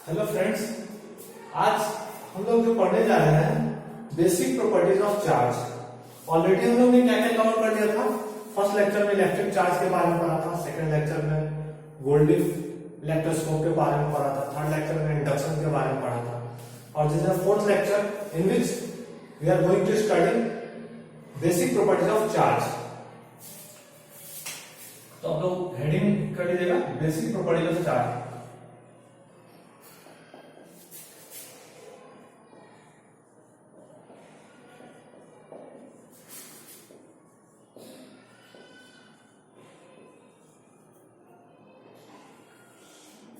Hello friends, आज हम लोग जो पढ़ने जा रहे हैं basic properties of charge. Already हम लोग ने क्या क्या कवर कर लिया था। फर्स्ट लेक्चर में इलेक्ट्रिक चार्ज के बारे में पढ़ा था, सेकंड लेक्चर में गोल्डीफ इलेक्ट्रोस्कोप के बारे में पढ़ा था, थर्ड लेक्चर में इंडक्शन के बारे में पढ़ा था, और this is fourth lecture in which we are going to study basic properties of charge. तो आप लोग हेडिंग कर लीजिएगा, basic properties of charge.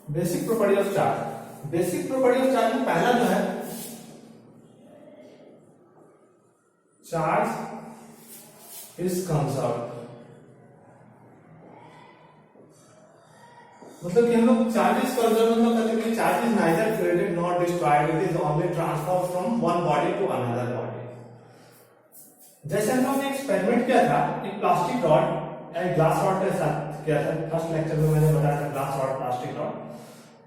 Basic property of charge. Basic property of charge में पहला जो है चार्ज इज कंजर्व्ड। मतलब कि हम लोग चार्ज इज कंजर्व्ड मतलब कहते हैं कि charge is neither created not destroyed, it is only transfer from one body to another body. जैसे हम लोग ने एक्सपेरिमेंट किया था एक प्लास्टिक रॉड या ग्लास रॉड के साथ किया था। फर्स्ट लेक्चर में मैंने बताया था ग्लास रॉड, प्लास्टिक रॉड।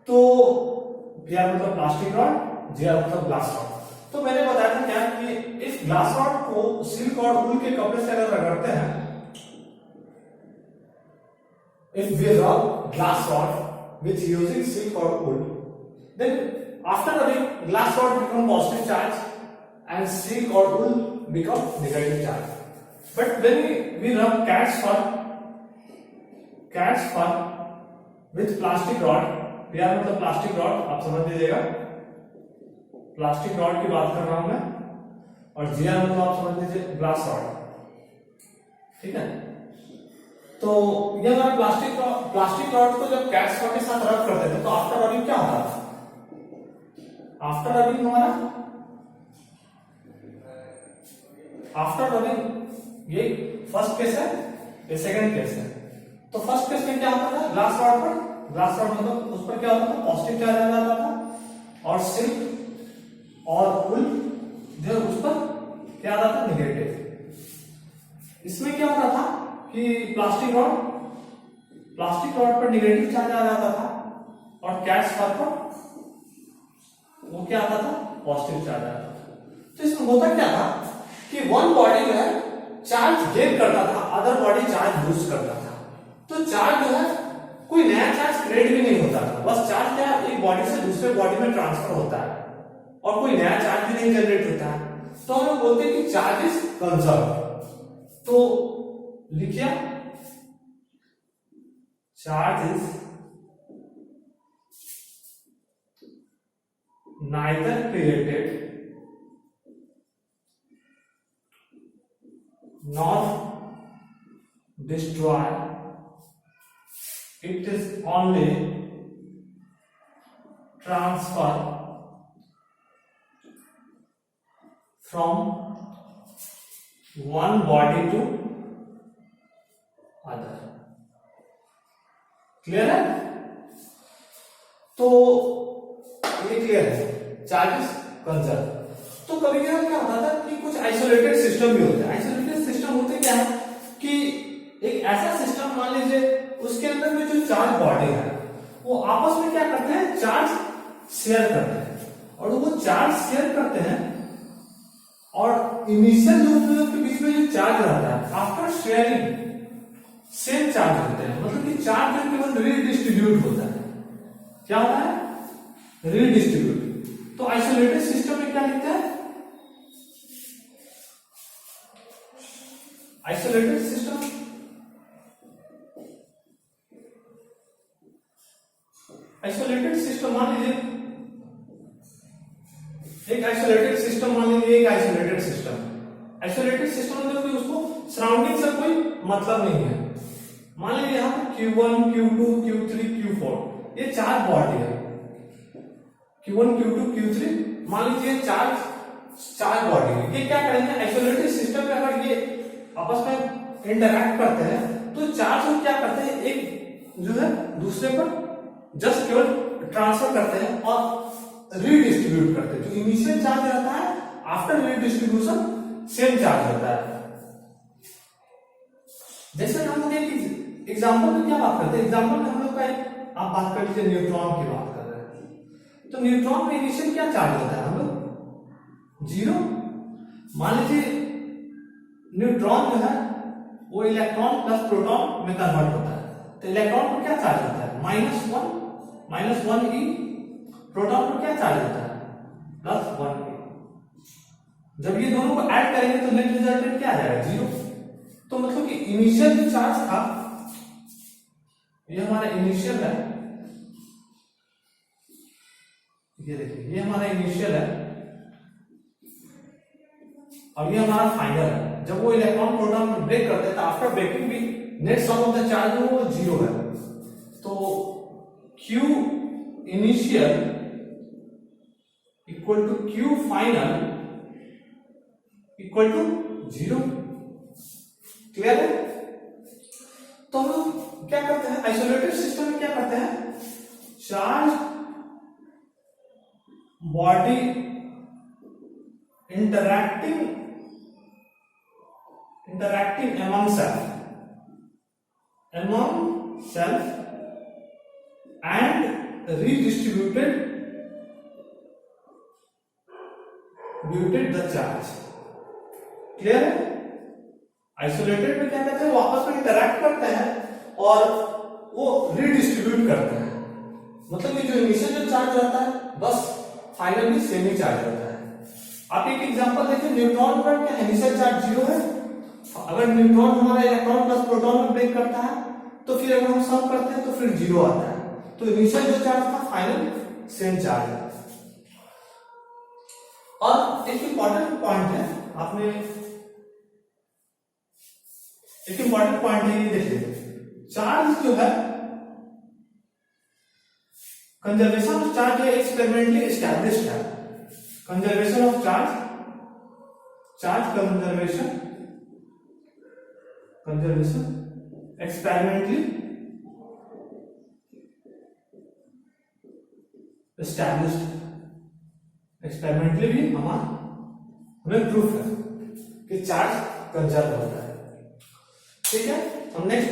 तो पीआर मतलब प्लास्टिक रॉड, जीआर मतलब ग्लास रॉड। तो मैंने बताया था क्या कि इस ग्लास रॉड को सिल्क और ऊल के कपड़े से अगर रगड़ते हैं, if we rub glass rod with using silk or wool, then after rubbing glass rod become positive charge and silk or wool become negative charge. But when we rub cat's fur with plastic rod, यार मतलब plastic rod आप समझ लीजिएगा, plastic rod की बात कर रहा हूं मैं, और जीआर मतलब आप समझ लीजिए ग्लास रॉड, ठीक है। तो ये हमारा प्लास्टिक रॉड को जब कैट्स फर के साथ रब करते थे तो आफ्टर रबिंग क्या होता था? आफ्टर रबिंग हमारा आफ्टर रबिंग ये फर्स्ट केस है, ये सेकंड केस है। तो फर्स्ट केस में क्या होता था? ग्लास रॉड मतलब उस पर क्या होता था? पॉजिटिव चार्ज आ जाता था, और सिल्क और वूल जो उस पर क्या आता था? नेगेटिव। इसमें क्या होता था कि प्लास्टिक रॉड पर नेगेटिव चार्ज आ जाता था, और कैट्स फर पर वो क्या आता था? पॉजिटिव चार्ज आता था। तो इसमें होता क्या था कि वन बॉडी जो है चार्ज गेन करता था, अदर बॉडी चार्ज लूज करता था। तो चार्ज जो है कोई नया चार्ज क्रिएट भी नहीं होता था, बस चार्ज क्या एक बॉडी से दूसरे बॉडी में ट्रांसफर होता है, और कोई नया चार्ज भी नहीं जनरेट होता है। तो हम लोग बोलते हैं कि चार्ज इज कंजर्व्ड। तो लिखिए charge is neither created not destroy, it is only transfer from one body to other। Clear है? तो ये क्लियर है, चार्जेस कंजर्व। तो कभी कभी क्या होता था कि कुछ आइसोलेटेड सिस्टम भी होते हैं। आइसोलेटेड सिस्टम होते क्या है कि एक ऐसा सिस्टम मान लीजिए उसके अंदर में जो चार्ज बॉडी है वो आपस में क्या करते हैं? चार्ज शेयर करते हैं, और वो चार्ज शेयर करते हैं, और इनिशियल लूप के बीच में जो चार्ज रहता है आफ्टर शेयरिंग सेम चार्ज होते हैं। मतलब कि चार्ज जो केवल रीडिस्ट्रीब्यूट होता है। क्या होता है? रीडिस्ट्रीब्यूट। तो आइसोलेटेड सिस्टम में क्या लिखते हैं? आइसोलेटेड सिस्टम मान लीजिए एक आइसोलेटेड सिस्टम मतलब कि उसको सराउंडिंग से कोई मतलब नहीं है। मान लीजिए यहां पर Q1 Q2 Q3 Q4 ये चार बॉडी है। Q1 Q2 Q3 मान लीजिए चार बॉडी है। ये क्या करेंगे? आइसोलेटेड सिस्टम में अगर ये आपस में इंटरैक्ट करते हैं तो चार्ज को क्या करते हैं? एक जो है दूसरे पर जस्ट केवल ट्रांसफर करते हैं और रीडिस्ट्रीब्यूट करते हैं। जो इनिशियल चार्ज रहता है आफ्टर रीडिस्ट्रीब्यूशन सेम चार्ज होता है। जैसे हम लोग एग्जाम्पल में क्या बात करते हैं? एग्जाम्पल में हम लोग का आप बात कर लीजिए न्यूट्रॉन की बात कर रहे हैं। तो न्यूट्रॉन में इनिशियल क्या चार्ज होता है हम लोग? 0। मान लीजिए न्यूट्रॉन जो है वो इलेक्ट्रॉन प्लस प्रोटॉन में कन्वर्ट होता है, तो इलेक्ट्रॉन को क्या चार्ज होता है? -1 e। प्रोटॉन को क्या चार्ज होता है? +1 e। जब ये दोनों को ऐड करेंगे तो नेट रिजल्टेंट क्या आ जाएगा? 0। तो मतलब कि इनिशियल जो चार्ज था, ये हमारा इनिशियल है, ये देखिए ये हमारा इनिशियल है और ये हमारा फाइनल है। जब वो इलेक्ट्रॉन प्रोटॉन में ब्रेक करते हैं तो आफ्टर ब्रेकिंग भी net sum of the charge वो 0 है। तो Q initial equal to Q final equal to 0। Clear है? तो हम क्या करते हैं आइसोलेटेड सिस्टम में? क्या करते हैं? Charge body interacting among self and redistributed the charge। Clear है? आइसोलेटेड में क्या करते हैं? वो आपस में इंटरैक्ट करते हैं और वो रिडिस्ट्रीब्यूट करते हैं। मतलब कि जो इनिशियल जो चार्ज रहता है बस फाइनल भी सेम ही चार्ज रहता है। आप एक एग्जांपल देखिए, न्यूट्रॉन पर क्या इनिशियल चार्ज 0 है। अगर न्यूट्रॉन हमारा इलेक्ट्रॉन प्लस प्रोटॉन में ब्रेक करता है तो फिर अगर हम सम करते हैं तो फिर 0 आता है। तो इनिशियल जो चार्ज था फाइनल सेम चार्ज है। और एक इंपॉर्टेंट पॉइंट है, आपने एक इंपॉर्टेंट पॉइंट है ये देखिए, चार्ज जो है कंजर्वेशन ऑफ चार्ज ये एक्सपेरिमेंटली एस्टैब्लिश्ड है। Conservation of charge conservation experimentally established. Experimentally भी हमें प्रूफ है कि चार्ज कंजर्व होता है। ठीक है, हम नेक्स्ट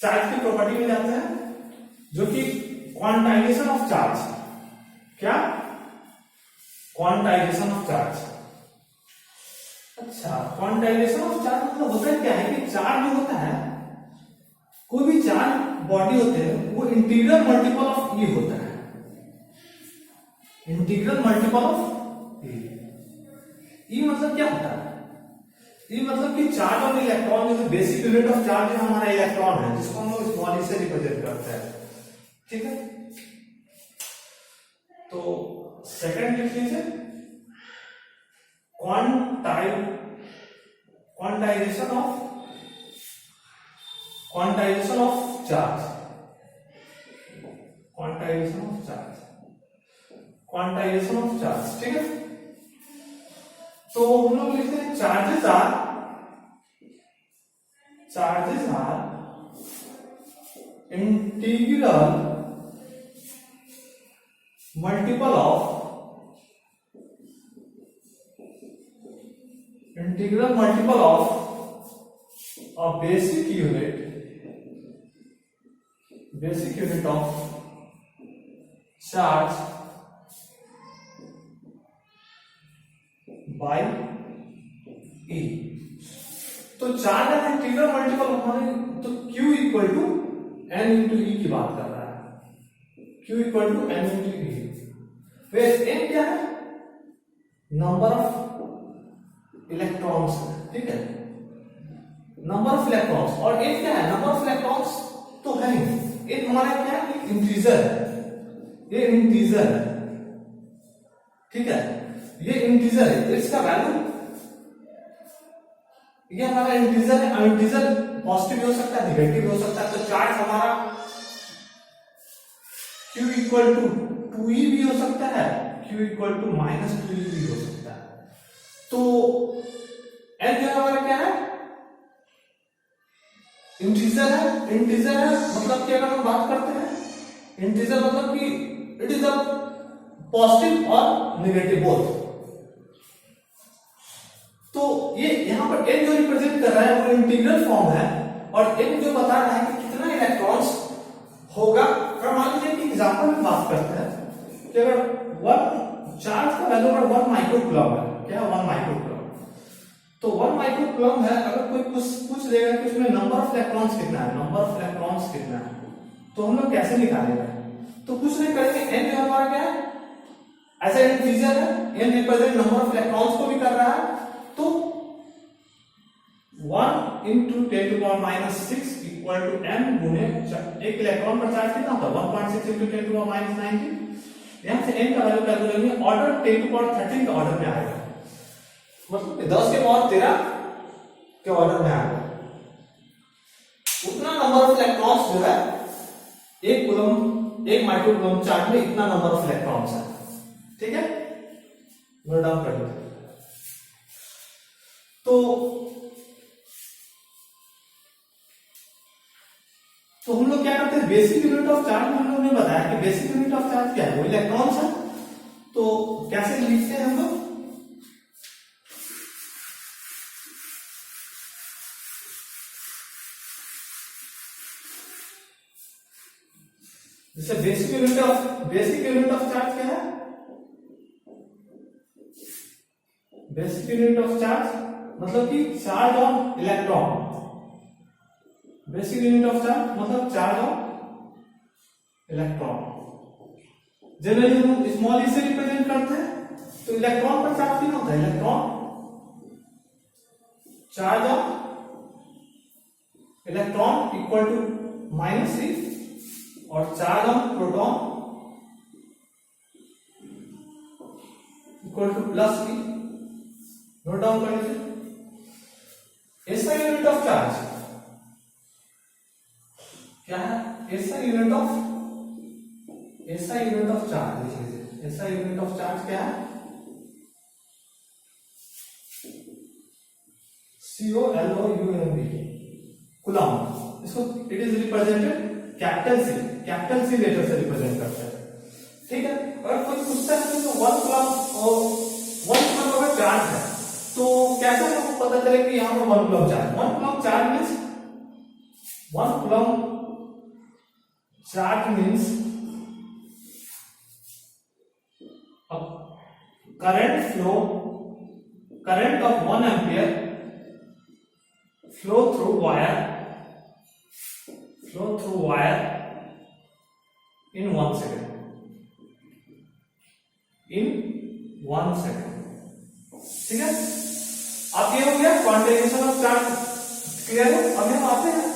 चार्ज की प्रॉपर्टी में जाते हैं, जो कि क्वांटाइजेशन ऑफ चार्ज। क्या? Quantization of charge. अच्छा, क्वांटाइजेशन ऑफ चार्ज मतलब होता है क्या है कि चार्ज जो होता है, कोई भी चार्ज बॉडी होते हैं वो इंटीग्रल मल्टीपल ऑफ ई होता है। इंटीग्रल मल्टीपल ऑफ ई मतलब क्या होता है? ई मतलब कि चार्ज ऑफ इलेक्ट्रॉन, जैसे बेसिक यूनिट ऑफ चार्ज है हमारा इलेक्ट्रॉन है, जिसको हम लोग स्मॉल ई से रिप्रेजेंट करते हैं। ठीक है, तो सेकंड लिख लीजिए, क्वांटाइजेशन ऑफ चार्ज। ठीक है, तो हम लोग लिखते हैं charges are integral multiple of a basic unit of charge by E। तो चार्ज का इंटीग्रल मल्टीपल हमारे, तो Q equal to N into E की बात कर रहा है। Q equal to N into E। फिर N क्या है? Number of electrons. ठीक है, नंबर ऑफ इलेक्ट्रॉन्स। और N क्या है? नंबर ऑफ इलेक्ट्रॉन्स तो है नहीं, N हमारा क्या है? इंटीजर है, ये इंटीजर है। ठीक है, ये इंटीजर है, इसका वैल्यू ये हमारा इंटीजर है। इंटीजर पॉजिटिव भी हो सकता है, नेगेटिव भी हो सकता है। तो चार्ज हमारा Q इक्वल टू 2e भी हो सकता है, Q इक्वल टू -2e भी हो सकता है। तो N जो हमारा क्या है? इंटीजर है। इंटीजर है मतलब कि अगर हम बात करते हैं इंटीजर मतलब कि इट इज अ पॉजिटिव और नेगेटिव बोथ। तो ये यहां पर n जो रिप्रेजेंट कर रहा है वो इंटीग्रल फॉर्म है, और n जो बता रहा है कि कितना इलेक्ट्रॉन्स होगा। मान लीजिए कि एग्जांपल में बात करते हैं कि अगर वन चार्ज का वैल्यू अगर 1 माइक्रोकूलम है, क्या 1 माइक्रोकूलम, तो 1 माइक्रोकूलम है, अगर कोई पूछ देगा कि उसमें नंबर ऑफ इलेक्ट्रॉन्स कितना है, नंबर ऑफ इलेक्ट्रॉन्स कितना है, तो हम लोग कैसे निकालेंगे? तो कुछ नहीं करेंगे, n जो हमारा क्या है, ऐसा इंटीजर है, n represent number of electrons को भी कर रहा है, तो 1 into 10 to the power minus 6 equal to n गुने एक इलेक्ट्रॉन पर चार्ज कितना होता है, 1.6 into 10 to the power minus 19। यहां से n का वैल्यू कैलकुलेट करेंगे, ऑर्डर 10 to the power 13 का ऑर्डर में आएगा, मतलब 10 के पावर 13 के ऑर्डर में आएगा। उतना नंबर ऑफ इलेक्ट्रॉन्स जो है एक कूलम, एक माइक्रोकूलम चार्ज में इतना नंबर ऑफ इलेक्ट्रॉन्स है, ठीक है, नोट डाउन कर लीजिए। तो हम लोग क्या करते हैं, बेसिक यूनिट ऑफ चार्ज में हम लोग ने बताया कि बेसिक यूनिट ऑफ चार्ज क्या है, वो इलेक्ट्रॉन्स है। तो कैसे लिखते हैं हम लोग, जैसे बेसिक यूनिट ऑफ चार्ज क्या है, बेसिक यूनिट ऑफ चार्ज मतलब कि charge on electron, basic unit of charge मतलब चार्ज ऑन इलेक्ट्रॉन। जनरली हम स्मॉल ई से रिप्रेजेंट करते हैं, तो इलेक्ट्रॉन पर चार्ज कितना होता है, electron charge on electron equal to minus E, और charge on proton equal to plus E. Note down कर लीजिए। ऐसा यूनिट ऑफ चार्ज क्या है, ऐसा यूनिट ऑफ चार्ज लिख लीजिए। ऐसा यूनिट ऑफ चार्ज क्या है, COLOUMB, कूलम। इसको it is represented capital C letter से रिप्रेजेंट करते हैं, ठीक है। अगर कोई पूछता है तो 1 कूलम अगर चार्ज है तो कैसे हमको पता चले कि यहां पर 1 coulomb charge, 1 coulomb charge means 1 coulomb charge means current of 1 ampere flow through wire in 1 second, ठीक है। अब ये हो गया क्वांटाइजेशन ऑफ चार्ज, क्लियर है। अब हम आते हैं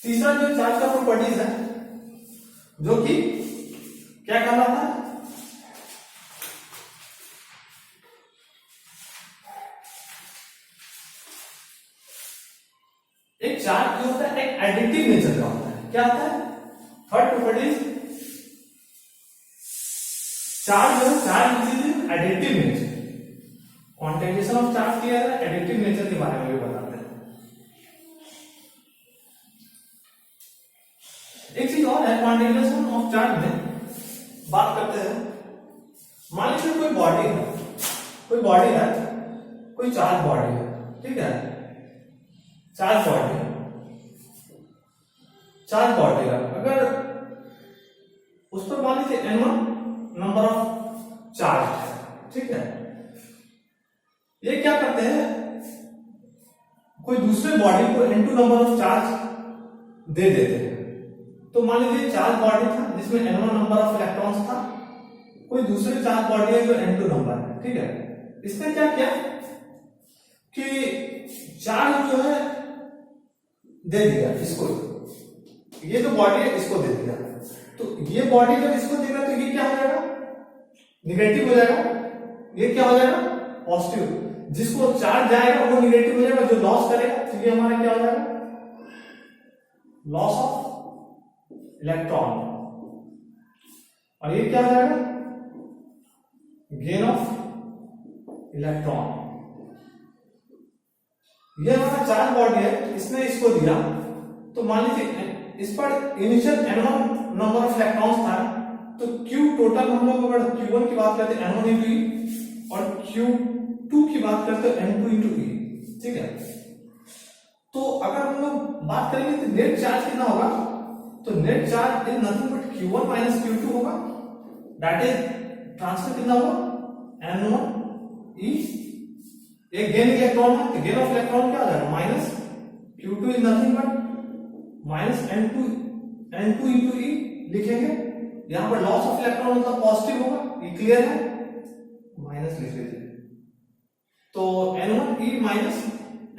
तीसरा जो चार्ज का प्रॉपर्टीज है, जो कि क्या कहलाता है, एक चार्ज जो होता है एक एडिटिव नेचर का होता है। क्या होता है, थर्ड प्रॉपर्टीज, चार्ज जो है charge is additive nature. Quantization of charge किया है, एडिटिव नेचर के बारे में भी बताते हैं। एक चीज और है, क्वांटाइजेशन ऑफ चार्ज में बात करते हैं। मान लीजिए कोई बॉडी है, कोई चार्ज बॉडी है, ठीक है, चार्ज बॉडी है। अगर उस पर मान लीजिए n1 नंबर ऑफ चार्ज है, ठीक है। ये क्या करते हैं, कोई दूसरे बॉडी को n2 नंबर ऑफ चार्ज दे देते हैं। तो मान लीजिए चार्ज बॉडी था जिसमें n1 नंबर ऑफ इलेक्ट्रॉन्स था, कोई दूसरे चार्ज बॉडी है जो n2 नंबर है, ठीक है। इसने क्या किया कि चार्ज जो है दे दिया इसको, ये जो बॉडी है इसको दे दिया, तो ये बॉडी जब इसको देगा तो ये क्या हो जाएगा, निगेटिव हो जाएगा, ये क्या हो जाएगा, पॉजिटिव। जिसको चार्ज जाएगा वो निगेटिव हो जाएगा, जो लॉस करेगा तो ये हमारा क्या हो जाएगा, लॉस ऑफ इलेक्ट्रॉन, और ये क्या हो जाएगा, गेन ऑफ इलेक्ट्रॉन। ये हमारा चार्ज बॉडी है, इसने इसको दिया, तो मान लीजिए इस पर initial n1 number of electrons था, तो Q टोटल हम लोग अगर Q1 की बात करते हैं n1 into E, और Q2 की बात करते हैं n2 into E, ठीक है। तो अगर हम लोग बात करेंगे तो नेट चार्ज कितना होगा, तो net charge is nothing but Q1 minus Q2 होगा, दैट इज ट्रांसफर कितना होगा N1 E, एक गेन इलेक्ट्रॉन है तो गेन ऑफ इलेक्ट्रॉन क्या हो जाएगा minus Q2 is nothing but minus N2 into E लिखेंगे, यहां पर लॉस ऑफ इलेक्ट्रॉन मतलब पॉजिटिव होगा, ये क्लियर है, माइनस लिख लीजिए, तो N1 E minus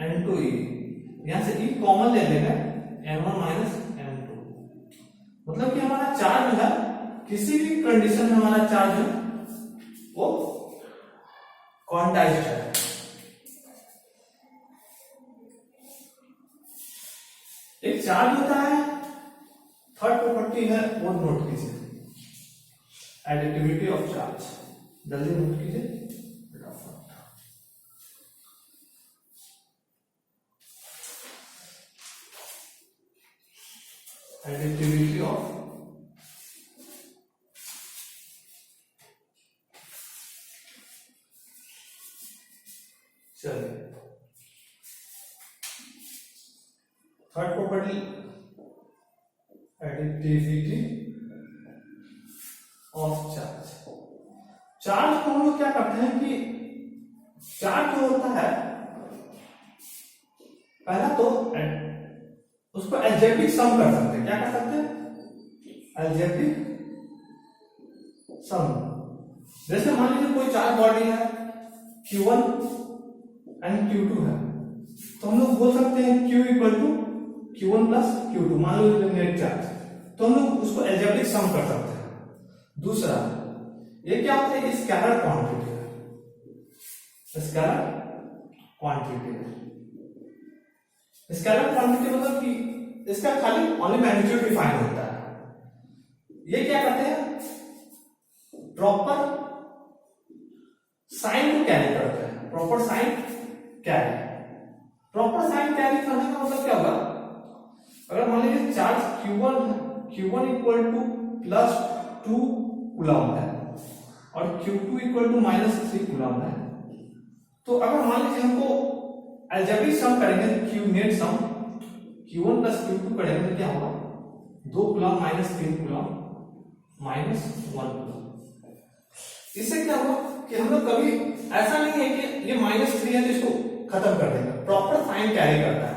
N2 E, यहां से E कॉमन ले लेंगे, N1 माइनस N2, मतलब कि हमारा चार्ज जो है किसी भी कंडीशन में हमारा चार्ज है वो क्वांटाइज्ड है। एक चार्ज होता है, थर्ड प्रॉपर्टी है वो नोट कीजिए, एडिटिविटी ऑफ चार्ज, जल्दी नोट कीजिए फटाफट। एडिटिविटी ऑफ चलिए third property additivity of charge. Charge को हम लोग क्या करते हैं कि चार्ज जो होता है पहला तो उसको एल्जेब्रिक सम कर सकते हैं, क्या कर सकते हैं एल्जेब्रिक सम। जैसे मान लीजिए कोई चार्ज बॉडी है Q1 एंड Q2 है, तो हम लोग बोल सकते हैं Q equal to Q1 plus Q2, मान लो नेट चार्ज, तो हम लोग उसको एल्जेब्रिक सम कर सकते हैं। दूसरा ये क्या होता है, स्केलर क्वांटिटी है, स्केलर क्वांटिटी है, स्केलर क्वांटिटी मतलब कि इसका खाली ओनली मैग्नीट्यूड डिफाइन होता है। ये क्या करते हैं, प्रॉपर साइन को कैरी करते हैं, proper sign carry, proper sign carry करने का मतलब क्या होगा, अगर मान लीजिए charge Q1 equal to plus 2 coulomb है और Q2 equal to minus 3 coulomb है, तो अगर मान लीजिए हमको एल्जेब्रिक सम करेंगे, Q नेट सम Q1 प्लस Q2 करेंगे तो क्या होगा 2 coulomb minus 3 coulomb minus 1 coulomb. इससे क्या होगा कि हम लोग कभी ऐसा नहीं है कि ये माइनस 3 है तो इसको खत्म कर देंगे, प्रॉपर साइन कैरी करता है।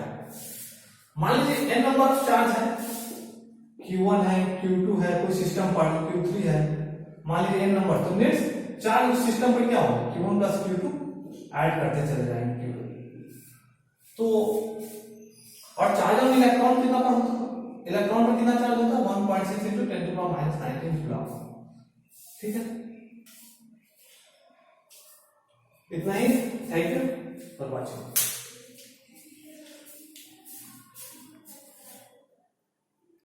मान लीजिए n नंबर ऑफ चार्ज है, Q1 है Q2 है, कोई सिस्टम पार्ट Q3 है, मान लीजिए n नंबर, तो नेक्स्ट चार्ज उस सिस्टम पर क्या होगा Q1 प्लस Q2 ऐड करते चले जाएंगे Q2, तो और चार्ज ऑन इलेक्ट्रॉन कितना पर होता है, इलेक्ट्रॉन पर कितना चार्ज होता है 1.6 into 10 to the minus 19 coulomb. ठीक है, इतना ही, थैंक यू फॉर वॉचिंग।